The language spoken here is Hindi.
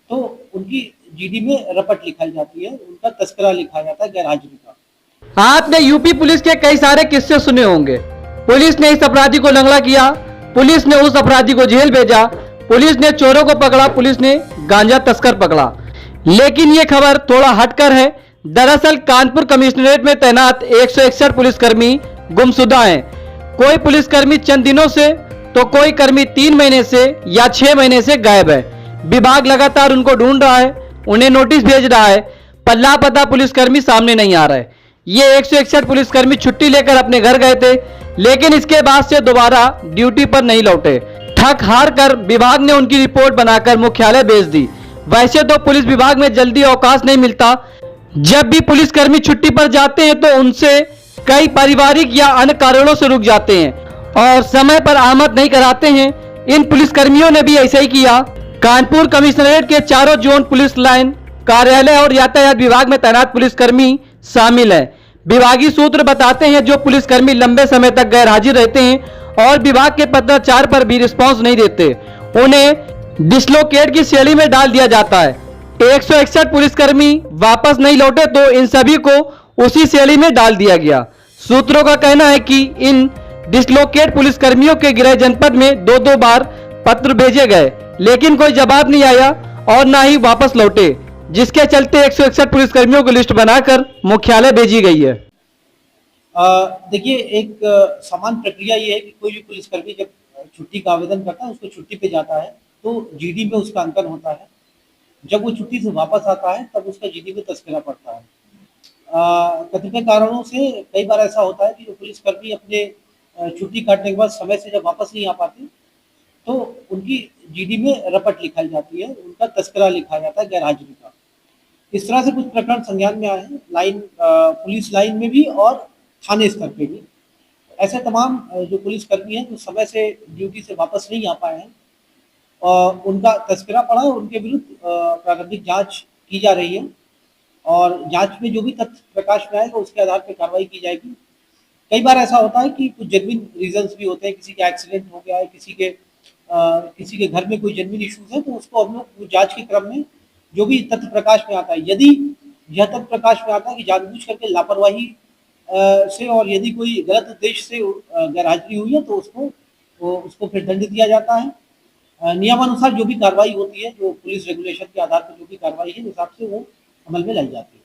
तो उनकी जीडी में रपट लिखाई जाती है, उनका तस्करा लिखा जाता है गैरहाजिरी का। आपने यूपी पुलिस के कई सारे किस्से सुने होंगे। पुलिस ने इस अपराधी को लंगड़ा किया, पुलिस ने उस अपराधी को जेल भेजा, पुलिस ने चोरों को पकड़ा, पुलिस ने गांजा तस्कर पकड़ा। लेकिन ये खबर थोड़ा हटकर है। दरअसल कानपुर कमिश्नरेट में तैनात 161 पुलिसकर्मी गुमशुदा हैं। कोई पुलिसकर्मी चंद दिनों से तो कोई कर्मी 3 महीने से या 6 महीने से गायब है। विभाग लगातार उनको ढूंढ रहा है, उन्हें नोटिस भेज रहा है, पर लापता पुलिसकर्मी सामने नहीं आ रहा है। ये 161 पुलिसकर्मी छुट्टी लेकर अपने घर गए थे, लेकिन इसके बाद से दोबारा ड्यूटी पर नहीं लौटे। थक हार कर विभाग ने उनकी रिपोर्ट बनाकर मुख्यालय भेज दी। वैसे तो पुलिस विभाग में जल्दी अवकाश नहीं मिलता। जब भी पुलिसकर्मी छुट्टी पर जाते हैं तो उनसे कई पारिवारिक या अन्य कारणों से रुक जाते हैं और समय पर आमद नहीं कराते हैं। इन पुलिसकर्मियों ने भी ऐसा ही किया। कानपुर कमिश्नरेट के चारों जोन पुलिस लाइन, कार्यालय और यातायात विभाग में तैनात पुलिसकर्मी शामिल हैं। विभागीय सूत्र बताते हैं जो पुलिसकर्मी लंबे समय तक गैर हाजिर रहते हैं और विभाग के पत्राचार पर भी रिस्पांस नहीं देते, उन्हें डिसलोकेट की श्रेणी में डाल दिया जाता है। 161 पुलिसकर्मी वापस नहीं लौटे तो इन सभी को उसी श्रेणी में डाल दिया गया। सूत्रों का कहना है कि इन डिसलोकेट पुलिसकर्मियों के गृह जनपद में 2-2 बार पत्र भेजे गए, लेकिन कोई जवाब नहीं आया और ना ही वापस लौटे, जिसके चलते 161 पुलिसकर्मियों की लिस्ट बनाकर मुख्यालय भेजी गई है। देखिए, एक समान प्रक्रिया ये है कि कोई भी पुलिसकर्मी जब छुट्टी का आवेदन करता है, उसको छुट्टी पे जाता है तो जीडी में उसका अंकन होता है। जब वो छुट्टी से वापस आता है तब उसका जीडी में तस्करा पड़ता है। कतिपय कारणों से कई बार ऐसा होता है कि जो पुलिसकर्मी अपने छुट्टी काटने के बाद समय से जब वापस नहीं आ पाते तो उनकी जीडी में रपट लिखाई जाती है, उनका तस्करा लिखा जाता है गैरहाजिरी का। इस तरह से कुछ प्रकरण संज्ञान में आए हैं, पुलिस लाइन में भी और थाने स्तर पे भी। ऐसे तमाम जो पुलिसकर्मी हैं जो समय से ड्यूटी से वापस नहीं आ पाए हैं, उनका तस्करा पड़ा है, उनके विरुद्ध प्रारंभिक जांच की जा रही है और जांच में जो भी तथ्य प्रकाश में आएगा उसके आधार पर कार्रवाई की जाएगी। कई बार ऐसा होता है कि कुछ जेन्युइन रीजंस भी होते हैं, किसी का एक्सीडेंट हो गया है, किसी के घर में कोई जेन्युइन इश्यूज है, तो उसको हम लोग जांच के क्रम में जो भी तथ्य प्रकाश में आता है, यदि यह तथ्य प्रकाश में आता है कि जानबूझ करके लापरवाही से और यदि कोई गलत उद्देश्य से गैरहाजिरी हुई है तो उसको फिर दंड दिया जाता है। नियमानुसार जो भी कार्रवाई होती है, जो पुलिस रेगुलेशन के आधार पर जो भी कार्रवाई है, उस हिसाब से वो अमल में लाई जाती है।